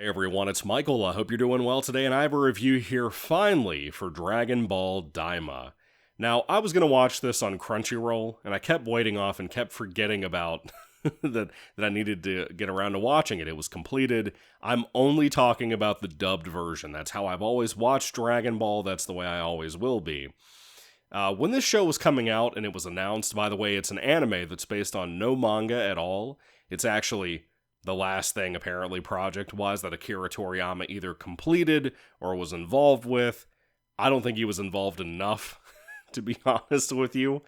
Hey everyone, it's Michael. I hope you're doing well today, and I have a review here finally for Dragon Ball Daima. Now, I was going to watch this on Crunchyroll, and I kept waiting off and kept forgetting about that I needed to get around to watching it. It was completed. I'm only talking about the dubbed version. That's how I've always watched Dragon Ball. That's the way I always will be. When this show was coming out and it was announced, by the way, it's an anime that's based on no manga at all. It's actually the last thing, apparently, project-wise, that Akira Toriyama either completed or was involved with. I don't think he was involved enough, to be honest with you.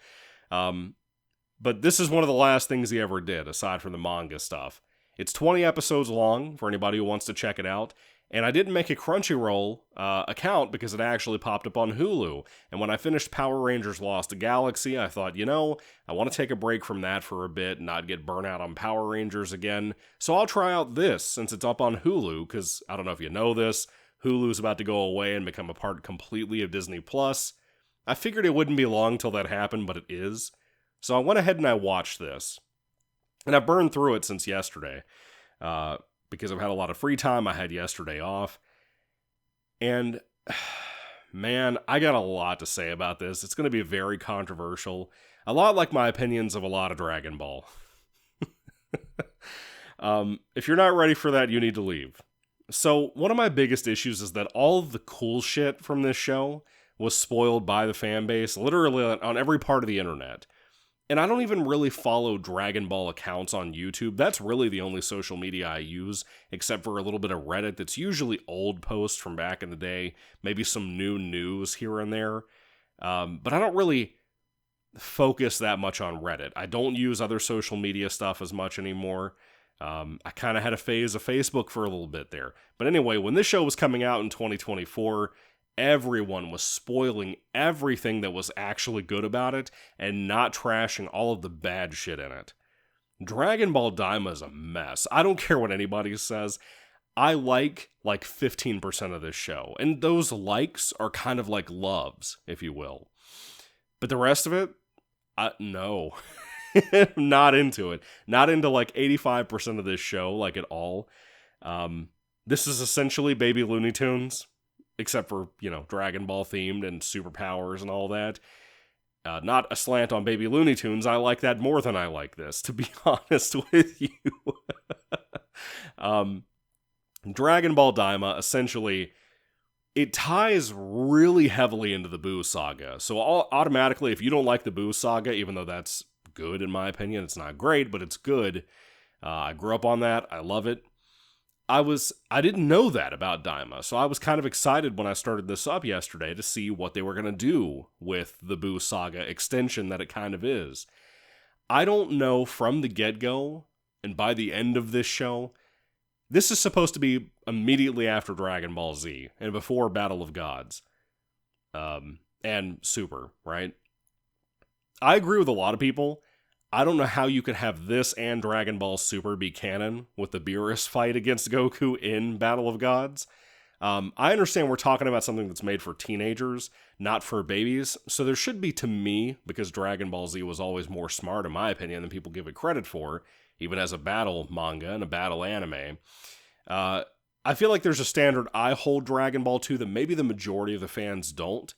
But this is one of the last things he ever did, aside from the manga stuff. It's 20 episodes long, for anybody who wants to check it out. And I didn't make a Crunchyroll account because it actually popped up on Hulu. And when I finished Power Rangers Lost Galaxy, I thought, I want to take a break from that for a bit and not get burnt out on Power Rangers again. So I'll try out this since it's up on Hulu, because I don't know if you know this, Hulu's about to go away and become a part completely of Disney+. I figured it wouldn't be long till that happened, but it is. So I went ahead and I watched this. And I burned through it since yesterday. Because I've had a lot of free time. I had yesterday off. And, man, I got a lot to say about this. It's going to be very controversial. A lot like my opinions of a lot of Dragon Ball. If you're not ready for that, you need to leave. So, one of my biggest issues is that all of the cool shit from this show was spoiled by the fan base, literally on every part of the internet. And I don't even really follow Dragon Ball accounts on YouTube. That's really the only social media I use, except for a little bit of Reddit that's usually old posts from back in the day, maybe some new news here and there. But I don't really focus that much on Reddit. I don't use other social media stuff as much anymore. I kind of had a phase of Facebook for a little bit there. But anyway, when this show was coming out in 2024, everyone was spoiling everything that was actually good about it and not trashing all of the bad shit in it. Dragon Ball Daima is a mess. I don't care what anybody says. I like 15% of this show, and those likes are kind of like loves, if you will. But the rest of it, no. Not into it. Not into 85% of this show, at all. This is essentially Baby Looney Tunes. Except for, Dragon Ball themed and superpowers and all that. Not a slant on Baby Looney Tunes. I like that more than I like this, to be honest with you. Dragon Ball Daima, essentially, it ties really heavily into the Buu saga. So automatically, if you don't like the Buu saga, even though that's good in my opinion, it's not great, but it's good. I grew up on that. I love it. I didn't know that about Daima, so I was kind of excited when I started this up yesterday to see what they were going to do with the Buu Saga extension that it kind of is. I don't know from the get-go, and by the end of this show, this is supposed to be immediately after Dragon Ball Z, and before Battle of Gods. And Super, right? I agree with a lot of people. I don't know how you could have this and Dragon Ball Super be canon with the Beerus fight against Goku in Battle of Gods. I understand we're talking about something that's made for teenagers, not for babies, so there should be, to me, because Dragon Ball Z was always more smart, in my opinion, than people give it credit for, even as a battle manga and a battle anime. I feel like there's a standard I hold Dragon Ball to that maybe the majority of the fans don't.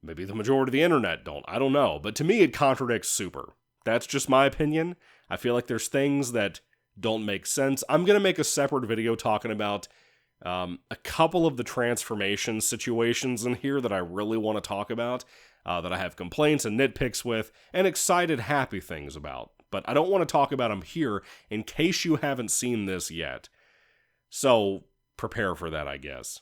Maybe the majority of the internet don't. I don't know. But to me, it contradicts Super. That's just my opinion. I feel like there's things that don't make sense. I'm going to make a separate video talking about a couple of the transformation situations in here that I really want to talk about, that I have complaints and nitpicks with, and excited, happy things about. But I don't want to talk about them here in case you haven't seen this yet. So prepare for that, I guess.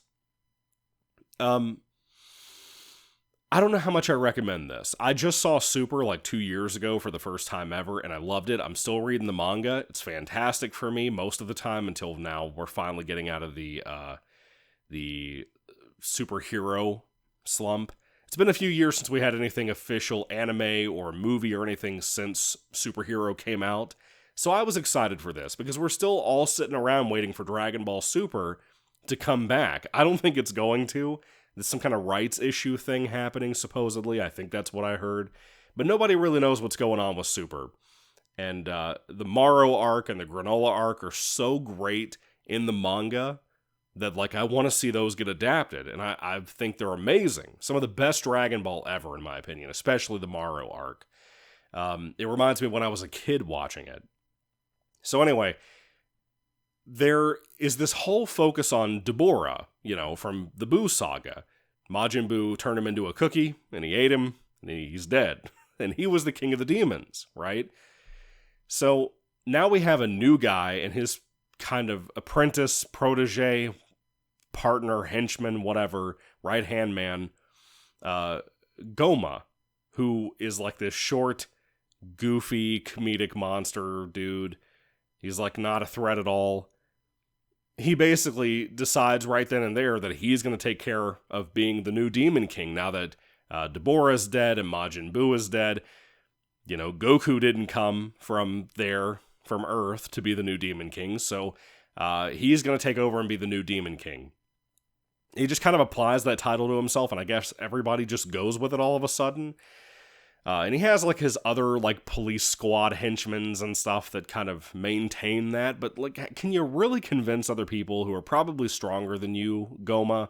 I don't know how much I recommend this. I just saw Super 2 years ago for the first time ever, and I loved it. I'm still reading the manga. It's fantastic for me most of the time until now. We're finally getting out of the superhero slump. It's been a few years since we had anything official anime or movie or anything since Superhero came out. So I was excited for this because we're still all sitting around waiting for Dragon Ball Super to come back. I don't think it's going to. There's some kind of rights issue thing happening, supposedly. I think that's what I heard. But nobody really knows what's going on with Super. And the Morrow arc and the Granola arc are so great in the manga that, like, I want to see those get adapted, and I think they're amazing. Some of the best Dragon Ball ever, in my opinion, especially the Maro arc. It reminds me of when I was a kid watching it. So anyway, there is this whole focus on Dabura, from the Buu saga. Majin Buu turned him into a cookie, and he ate him, and he's dead. And he was the king of the demons, right? So now we have a new guy and his kind of apprentice, protege, partner, henchman, whatever, right-hand man, Goma, who is like this short, goofy, comedic monster dude. He's like not a threat at all. He basically decides right then and there that he's going to take care of being the new Demon King now that Dabura is dead and Majin Buu is dead. Goku didn't come from Earth to be the new Demon King, so he's going to take over and be the new Demon King. He just kind of applies that title to himself, and I guess everybody just goes with it all of a sudden. And he has, like, his other, like, police squad henchmen and stuff that kind of maintain that. But, like, can you really convince other people who are probably stronger than you, Goma?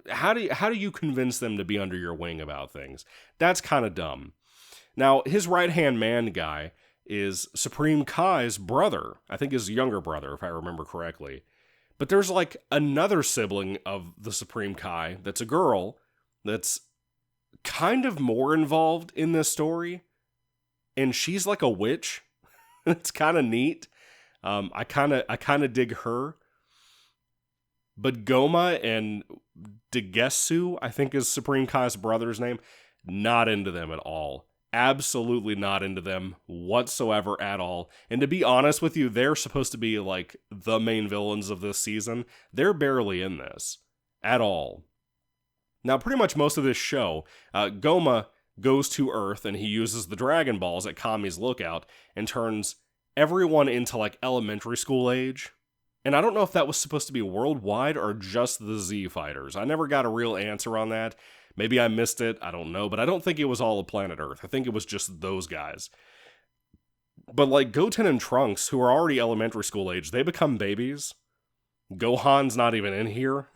How do you convince them to be under your wing about things? That's kind of dumb. Now, his right-hand man guy is Supreme Kai's brother. I think his younger brother, if I remember correctly. But there's, like, another sibling of the Supreme Kai that's a girl that's kind of more involved in this story, and she's like a witch. It's kind of neat. I kind of dig her. But Goma and Degesu, I think is Supreme Kai's brother's name, not into them at all. Absolutely not into them whatsoever at all. And to be honest with you, they're supposed to be like the main villains of this season. They're barely in this at all. Now, pretty much most of this show, Goma goes to Earth and he uses the Dragon Balls at Kami's lookout and turns everyone into, like, elementary school age. And I don't know if that was supposed to be worldwide or just the Z fighters. I never got a real answer on that. Maybe I missed it, I don't know, but I don't think it was all of planet Earth. I think it was just those guys. But, like, Goten and Trunks, who are already elementary school age, they become babies. Gohan's not even in here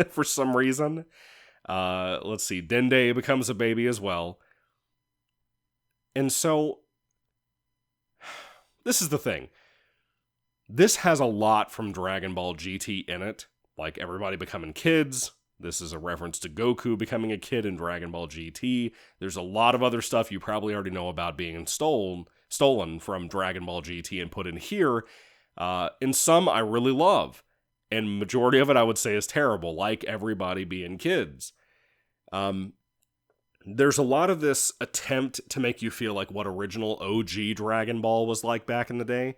for some reason. Let's see, Dende becomes a baby as well. And so, this is the thing. This has a lot from Dragon Ball GT in it, like everybody becoming kids. This is a reference to Goku becoming a kid in Dragon Ball GT. There's a lot of other stuff you probably already know about being stolen from Dragon Ball GT and put in here. And some I really love. And majority of it I would say is terrible, like everybody being kids. There's a lot of this attempt to make you feel like what original OG Dragon Ball was like back in the day.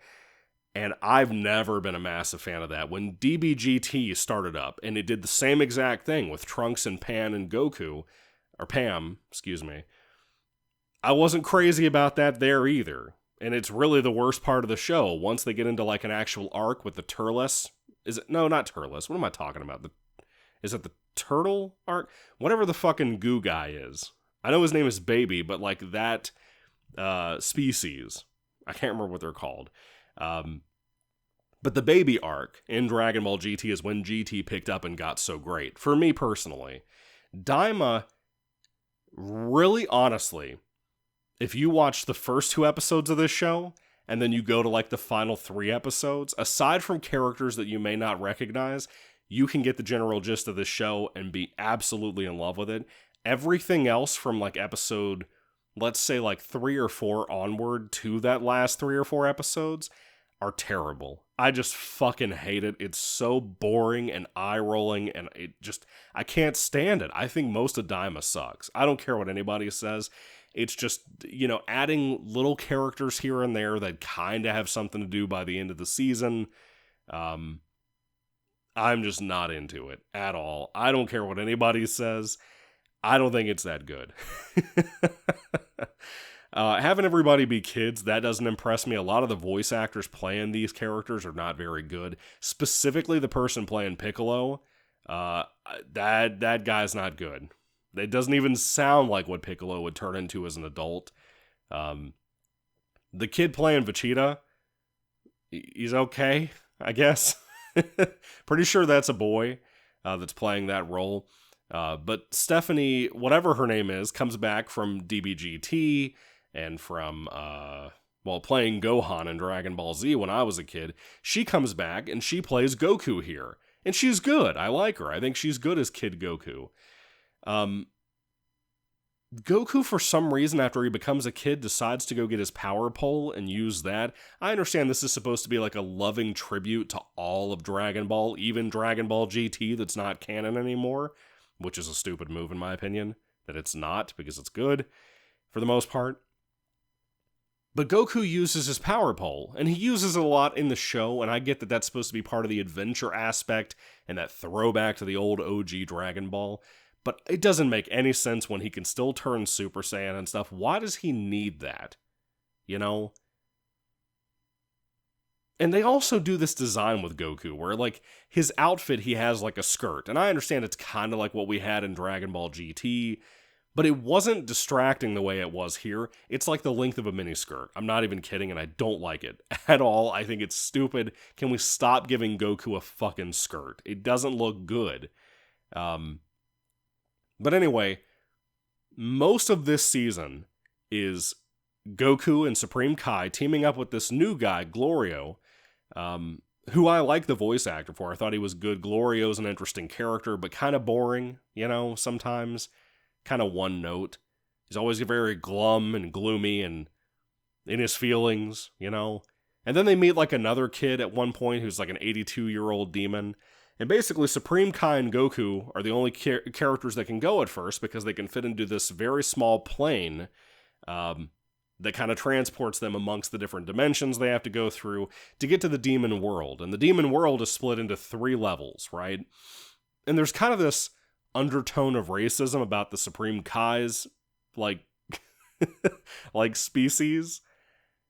And I've never been a massive fan of that. When DBGT started up, and it did the same exact thing with Trunks and Pan and Goku, or Pam, excuse me, I wasn't crazy about that there either. And it's really the worst part of the show. Once they get into, like, an actual arc with the Turles. No, not Turles. What am I talking about? Is it the Turtle arc? Whatever the fucking goo guy is. I know his name is Baby, but, like, that species. I can't remember what they're called. But the Baby arc in Dragon Ball GT is when GT picked up and got so great. For me personally. Daima, really honestly, if you watch the first 2 episodes of this show, and then you go to, like, the final 3 episodes, aside from characters that you may not recognize, you can get the general gist of the show and be absolutely in love with it. Everything else from, like, episode, let's say, like, 3 or 4 onward to that last 3 or 4 episodes are terrible. I just fucking hate it. It's so boring and eye-rolling, and I can't stand it. I think most of Daima sucks. I don't care what anybody says. It's just, adding little characters here and there that kind of have something to do by the end of the season. I'm just not into it at all. I don't care what anybody says. I don't think it's that good. Having everybody be kids, that doesn't impress me. A lot of the voice actors playing these characters are not very good. Specifically, the person playing Piccolo, that guy's not good. It doesn't even sound like what Piccolo would turn into as an adult. The kid playing Vegeta, he's okay, I guess. Pretty sure that's a boy that's playing that role. But Stephanie, whatever her name is, comes back from DBGT and from, playing Gohan in Dragon Ball Z when I was a kid. She comes back and she plays Goku here. And she's good. I like her. I think she's good as Kid Goku. Goku, for some reason, after he becomes a kid, decides to go get his power pole and use that. I understand this is supposed to be like a loving tribute to all of Dragon Ball, even Dragon Ball GT that's not canon anymore, which is a stupid move in my opinion, that it's not, because it's good, for the most part. But Goku uses his power pole, and he uses it a lot in the show, and I get that that's supposed to be part of the adventure aspect, and that throwback to the old OG Dragon Ball. But it doesn't make any sense when he can still turn Super Saiyan and stuff. Why does he need that? You know? And they also do this design with Goku, where, like, his outfit, he has, like, a skirt. And I understand it's kind of like what we had in Dragon Ball GT, but it wasn't distracting the way it was here. It's like the length of a miniskirt. I'm not even kidding, and I don't like it at all. I think it's stupid. Can we stop giving Goku a fucking skirt? It doesn't look good. But anyway, most of this season is Goku and Supreme Kai teaming up with this new guy, Glorio, who I like the voice actor for. I thought he was good. Glorio's an interesting character, but kind of boring, you know, sometimes. Kind of one note. He's always very glum and gloomy and in his feelings, you know. And then they meet like another kid at one point who's like an 82-year-old demon. And basically, Supreme Kai and Goku are the only characters that can go at first because they can fit into this very small plane that kind of transports them amongst the different dimensions they have to go through to get to the demon world. And the demon world is split into 3 levels, right? And there's kind of this undertone of racism about the Supreme Kai's, like, like species.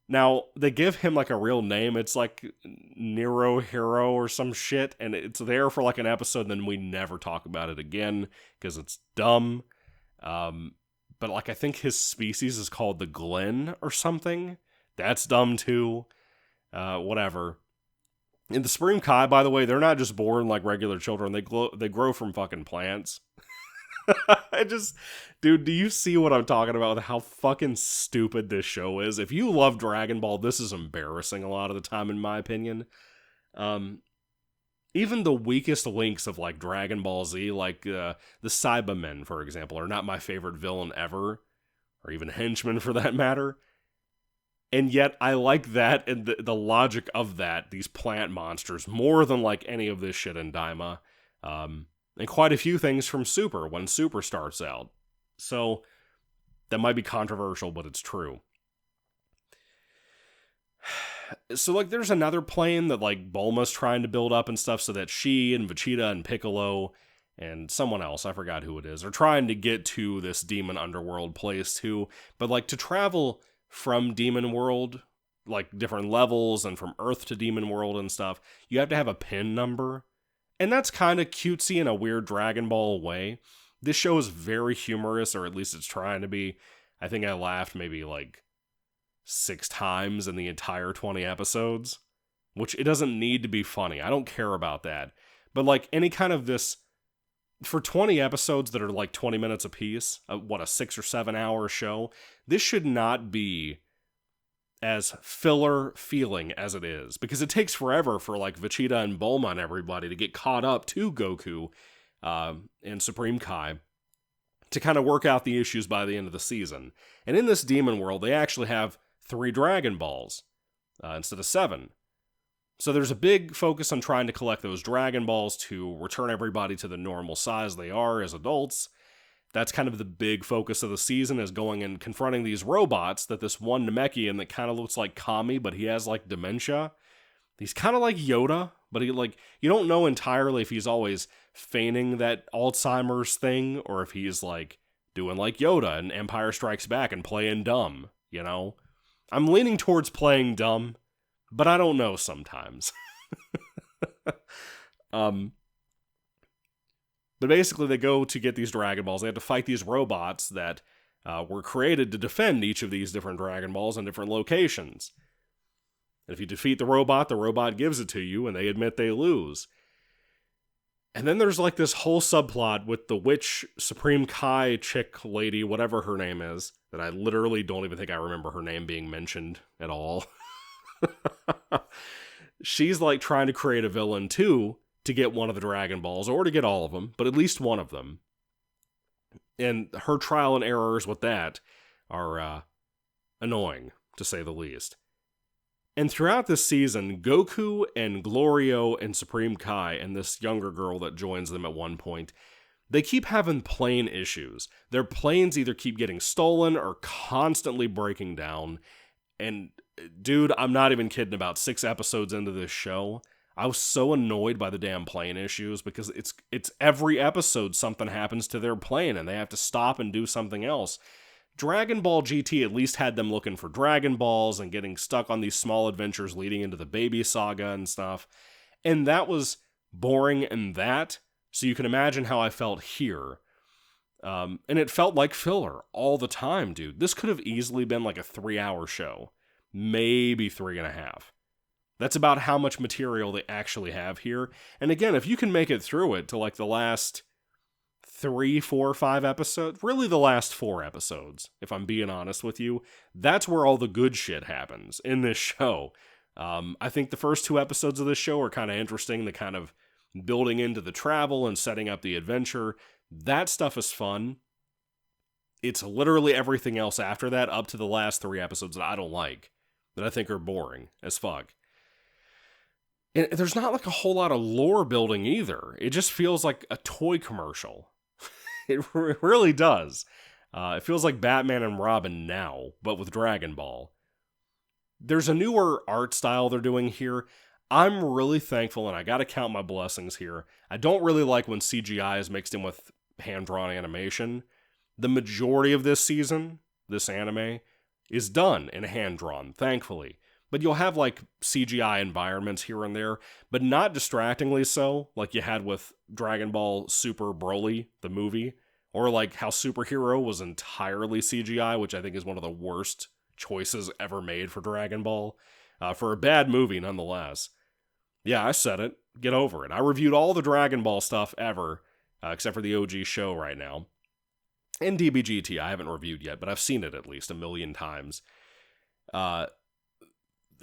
Now, they give him, like, a real name. It's, like, Nero Hero or some shit, and it's there for, like, an episode, and then we never talk about it again, because it's dumb. But, like, I think his species is called the Glen or something. That's dumb, too. Whatever. And the Supreme Kai, by the way, they're not just born like regular children. They grow from fucking plants. Dude, do you see what I'm talking about with how fucking stupid this show is? If you love Dragon Ball, this is embarrassing a lot of the time, in my opinion. Even the weakest links of, like, Dragon Ball Z, like the Cybermen, for example, are not my favorite villain ever, or even henchmen for that matter. And yet, I like that and the logic of that, these plant monsters, more than, like, any of this shit in Daima. And quite a few things from Super, when Super starts out. So, that might be controversial, but it's true. So, like, there's another plane that, like, Bulma's trying to build up and stuff so that she and Vegeta and Piccolo and someone else, I forgot who it is, are trying to get to this demon underworld place too. But, like, to travel from Demon World, like, different levels and from Earth to Demon World and stuff, you have to have a pin number. And that's kind of cutesy in a weird Dragon Ball way. This show is very humorous, or at least it's trying to be. I think I laughed maybe, like, 6 times in the entire 20 episodes, which it doesn't need to be funny. I don't care about that. But, like, any kind of this, for 20 episodes that are like 20 minutes apiece, a 6 or 7 hour show, this should not be as filler feeling as it is, because it takes forever for, like, Vegeta and Bulma and everybody to get caught up to Goku and Supreme Kai to kind of work out the issues by the end of the season. And in this demon world, they actually have 3 Dragon Balls instead of 7. So there's a big focus on trying to collect those Dragon Balls to return everybody to the normal size they are as adults. That's kind of the big focus of the season, is going and confronting these robots that this one Namekian that kind of looks like Kami, but he has, like, dementia. He's kind of like Yoda, but he, like, you don't know entirely if he's always feigning that Alzheimer's thing, or if he's, like, doing like Yoda in Empire Strikes Back and playing dumb, you know? I'm leaning towards playing dumb, but I don't know sometimes. But basically, they go to get these Dragon Balls. They have to fight these robots that were created to defend each of these different Dragon Balls in different locations. And if you defeat the robot gives it to you, and they admit they lose. And then there's like this whole subplot with the witch Supreme Kai chick lady, whatever her name is, that I literally don't even think I remember her name being mentioned at all. She's like trying to create a villain too, to get one of the Dragon Balls, or to get all of them, but at least one of them. And her trial and errors with that are annoying, to say the least. And throughout this season, Goku and Glorio and Supreme Kai and this younger girl that joins them at one point, they keep having plane issues. Their planes either keep getting stolen or constantly breaking down. And dude, I'm not even kidding, about 6 episodes into this show, I was so annoyed by the damn plane issues, because it's every episode something happens to their plane and they have to stop and do something else. Dragon Ball GT at least had them looking for Dragon Balls and getting stuck on these small adventures leading into the Baby Saga and stuff. And that was boring in that, so you can imagine how I felt here. And it felt like filler all the time, dude. This could have easily been like a 3-hour show. Maybe 3.5. That's about how much material they actually have here. And again, if you can make it through it to like the last 3, 4, 5 episodes, really the last 4 episodes, if I'm being honest with you, that's where all the good shit happens in this show. I think the first 2 episodes of this show are kind of interesting, the kind of building into the travel and setting up the adventure. That stuff is fun. It's literally everything else after that, up to the last 3 episodes, that I don't like, that I think are boring as fuck. And there's not like a whole lot of lore building either. It just feels like a toy commercial. It really does. It feels like Batman and Robin now, but with Dragon Ball. There's a newer art style they're doing here. I'm really thankful, and I gotta count my blessings here. I don't really like when CGI is mixed in with hand-drawn animation. The majority of this season, this anime, is done in hand-drawn, thankfully. But you'll have like CGI environments here and there, but not distractingly so, like you had with Dragon Ball Super Broly, the movie, or like how Superhero was entirely CGI, which I think is one of the worst choices ever made for Dragon Ball, for a bad movie nonetheless. Yeah, I said it. Get over it. I reviewed all the Dragon Ball stuff ever, except for the OG show right now. And DBGT I haven't reviewed yet, but I've seen it at least 1,000,000 times.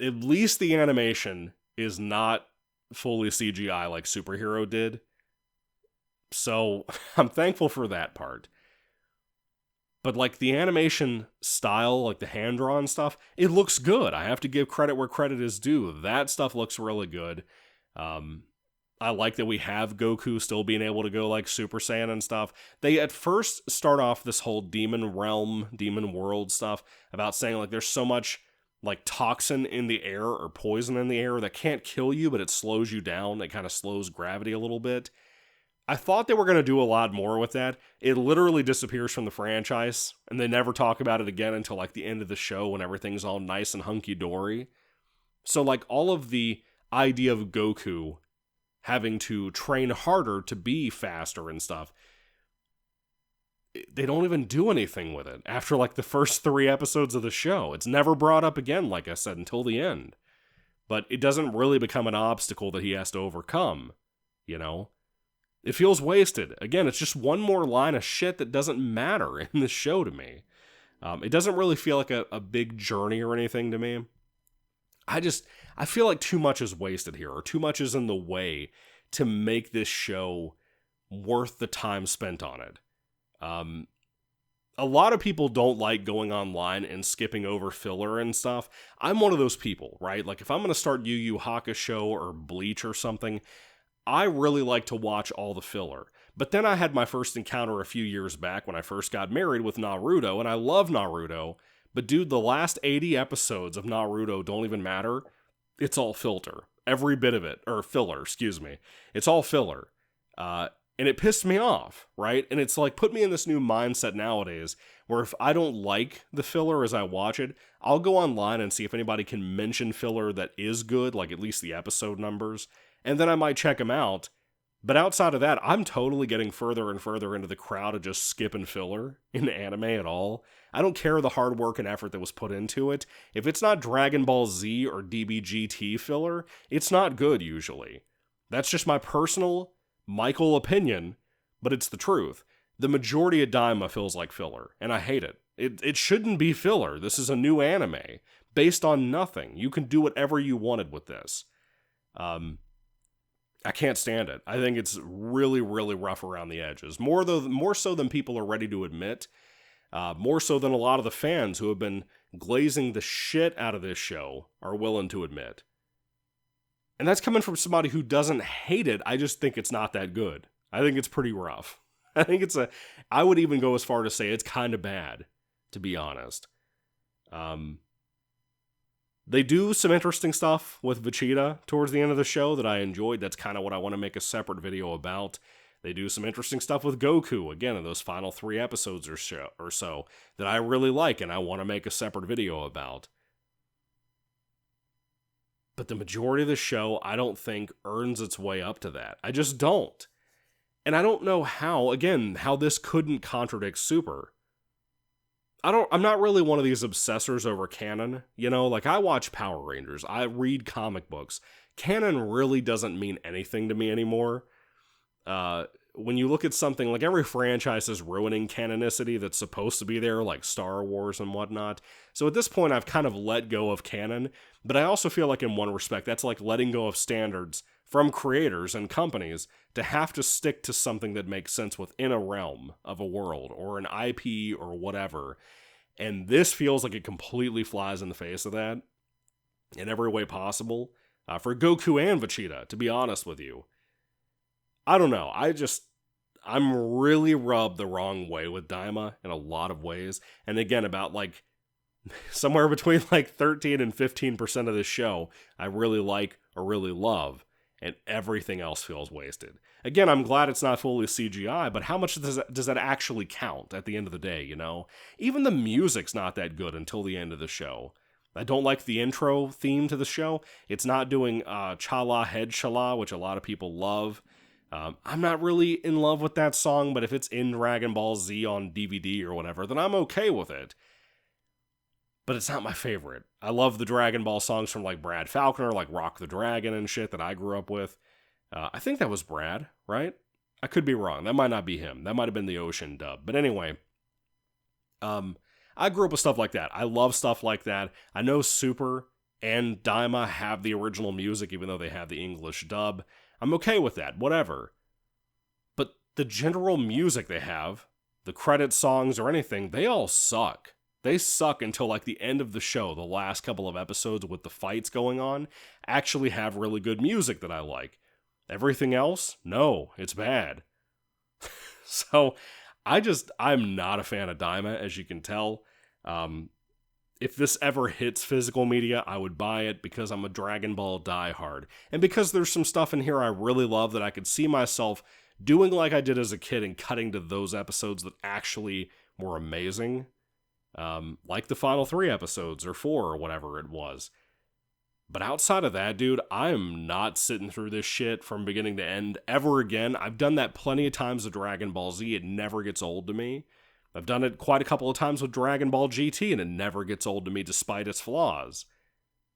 At least the animation is not fully CGI like Superhero did. So I'm thankful for that part. But like the animation style, like the hand-drawn stuff, it looks good. I have to give credit where credit is due. That stuff looks really good. I like that we have Goku still being able to go like Super Saiyan and stuff. They at first start off this whole demon realm, demon world stuff about saying like there's so much like toxin in the air or poison in the air that can't kill you, but it slows you down. It kind of slows gravity a little bit. I thought they were going to do a lot more with that. It literally disappears from the franchise, and they never talk about it again until like the end of the show when everything's all nice and hunky-dory. So like all of the idea of Goku having to train harder to be faster and stuff, they don't even do anything with it after like the first 3 episodes of the show. It's never brought up again, like I said, until the end. But it doesn't really become an obstacle that he has to overcome, you know? It feels wasted. Again, it's just one more line of shit that doesn't matter in this show to me. It doesn't really feel like a big journey or anything to me. I feel like too much is wasted here, or too much is in the way to make this show worth the time spent on it. A lot of people don't like going online and skipping over filler and stuff. I'm one of those people, right? Like if I'm going to start Yu Yu Hakusho or Bleach or something, I really like to watch all the filler. But then I had my first encounter a few years back when I first got married with Naruto, and I love Naruto, but dude, the last 80 episodes of Naruto don't even matter. It's all filter. Every bit of it, or filler, excuse me. It's all filler. And it pissed me off, right? And it's like put me in this new mindset nowadays where if I don't like the filler as I watch it, I'll go online and see if anybody can mention filler that is good, like at least the episode numbers, and then I might check them out. But outside of that, I'm totally getting further and further into the crowd of just skipping filler in anime at all. I don't care the hard work and effort that was put into it. If it's not Dragon Ball Z or DBGT filler, it's not good usually. That's just my personal Michael opinion, but it's the truth. The majority of Daima feels like filler, and I hate it. It shouldn't be filler. This is a new anime, based on nothing. You can do whatever you wanted with this. I can't stand it. I think it's really, really rough around the edges. More so than people are ready to admit. More so than a lot of the fans who have been glazing the shit out of this show are willing to admit. And that's coming from somebody who doesn't hate it. I just think it's not that good. I think it's pretty rough. I would even go as far to say it's kind of bad, to be honest. They do some interesting stuff with Vegeta towards the end of the show that I enjoyed. That's kind of what I want to make a separate video about. They do some interesting stuff with Goku, again, in those final 3 episodes or so that I really like and I want to make a separate video about. But the majority of the show, I don't think, earns its way up to that. I just don't. And I don't know how this couldn't contradict Super. I'm not really one of these obsessors over canon, like I watch Power Rangers, I read comic books. Canon really doesn't mean anything to me anymore. When you look at something like every franchise is ruining canonicity that's supposed to be there, like Star Wars and whatnot. So at this point, I've kind of let go of canon, but I also feel like in one respect, that's like letting go of standards from creators and companies to have to stick to something that makes sense within a realm of a world or an IP or whatever. And this feels like it completely flies in the face of that in every way possible. For Goku and Vegeta, to be honest with you. I don't know. I'm really rubbed the wrong way with Daima in a lot of ways. And again, about like somewhere between like 13 and 15% of this show, I really like or really love. And everything else feels wasted. Again, I'm glad it's not fully CGI, but how much does that actually count at the end of the day, Even the music's not that good until the end of the show. I don't like the intro theme to the show. It's not doing Chala Head Chala, which a lot of people love. I'm not really in love with that song, but if it's in Dragon Ball Z on DVD or whatever, then I'm okay with it. But it's not my favorite. I love the Dragon Ball songs from like Brad Falconer, like Rock the Dragon and shit that I grew up with. I think that was Brad, right? I could be wrong. That might not be him. That might have been the Ocean dub. But anyway, I grew up with stuff like that. I love stuff like that. I know Super and Daima have the original music, even though they have the English dub. I'm okay with that, whatever. But the general music they have, the credit songs or anything, they all suck. They suck until like the end of the show, the last couple of episodes with the fights going on, actually have really good music that I like. Everything else? No, it's bad. So, I'm not a fan of Daima, as you can tell. If this ever hits physical media, I would buy it because I'm a Dragon Ball diehard. And because there's some stuff in here I really love that I could see myself doing like I did as a kid and cutting to those episodes that actually were amazing. Like the final 3 episodes, or 4, or whatever it was. But outside of that, dude, I am not sitting through this shit from beginning to end ever again. I've done that plenty of times with Dragon Ball Z. It never gets old to me. I've done it quite a couple of times with Dragon Ball GT, and it never gets old to me despite its flaws.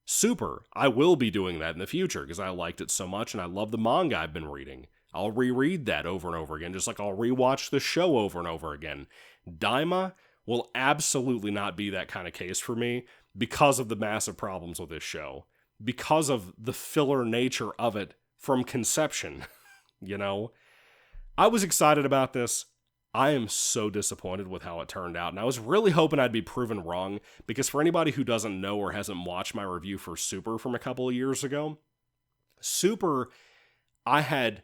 Super, I will be doing that in the future, because I liked it so much, and I love the manga I've been reading. I'll reread that over and over again, just like I'll rewatch the show over and over again. Daima will absolutely not be that kind of case for me because of the massive problems with this show. Because of the filler nature of it from conception, I was excited about this. I am so disappointed with how it turned out, and I was really hoping I'd be proven wrong, because for anybody who doesn't know or hasn't watched my review for Super from a couple of years ago, Super, I had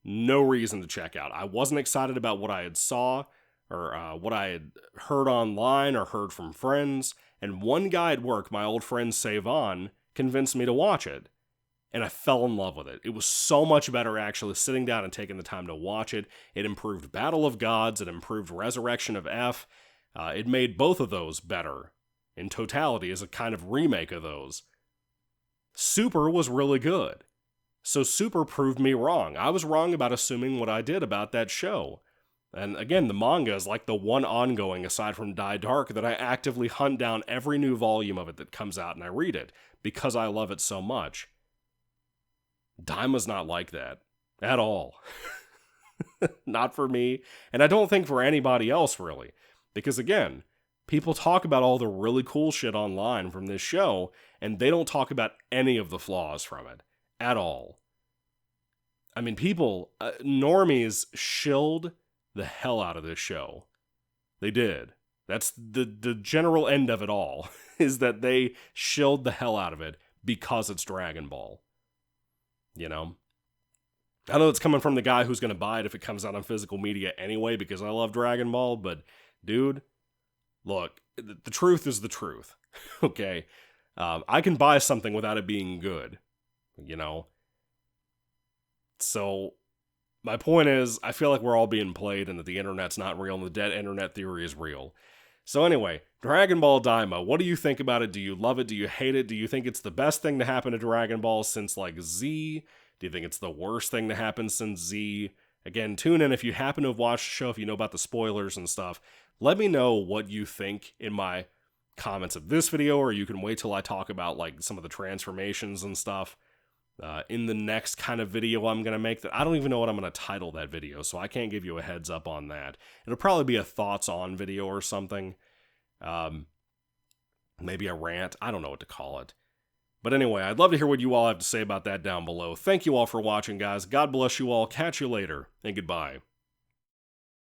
no reason to check out. I wasn't excited about what I had saw, or what I had heard online or heard from friends, and one guy at work, my old friend Savon, convinced me to watch it, and I fell in love with it. It was so much better actually sitting down and taking the time to watch it. It improved Battle of Gods, it improved Resurrection of F, it made both of those better in totality as a kind of remake of those. Super was really good. So Super proved me wrong. I was wrong about assuming what I did about that show. And again, the manga is like the one ongoing, aside from Die Dark, that I actively hunt down every new volume of it that comes out and I read it, because I love it so much. Daima's not like that. At all. Not for me, and I don't think for anybody else, really. Because again, people talk about all the really cool shit online from this show, and they don't talk about any of the flaws from it. At all. I mean, normies shilled the hell out of this show. They did. That's the general end of it all, is that they shilled the hell out of it because it's Dragon Ball. You know? I know it's coming from the guy who's going to buy it if it comes out on physical media anyway, because I love Dragon Ball, but dude, look, the truth is the truth, okay? I can buy something without it being good, you know? So, my point is, I feel like we're all being played and that the internet's not real and the dead internet theory is real. So anyway, Dragon Ball Daima, what do you think about it? Do you love it? Do you hate it? Do you think it's the best thing to happen to Dragon Ball since, like, Z? Do you think it's the worst thing to happen since Z? Again, tune in if you happen to have watched the show, if you know about the spoilers and stuff. Let me know what you think in my comments of this video, or you can wait till I talk about, like, some of the transformations and stuff. In the next kind of video I'm going to make, that I don't even know what I'm going to title that video, so I can't give you a heads up on that. It'll probably be a thoughts on video or something. Maybe a rant. I don't know what to call it. But anyway, I'd love to hear what you all have to say about that down below. Thank you all for watching, guys. God bless you all. Catch you later, and goodbye.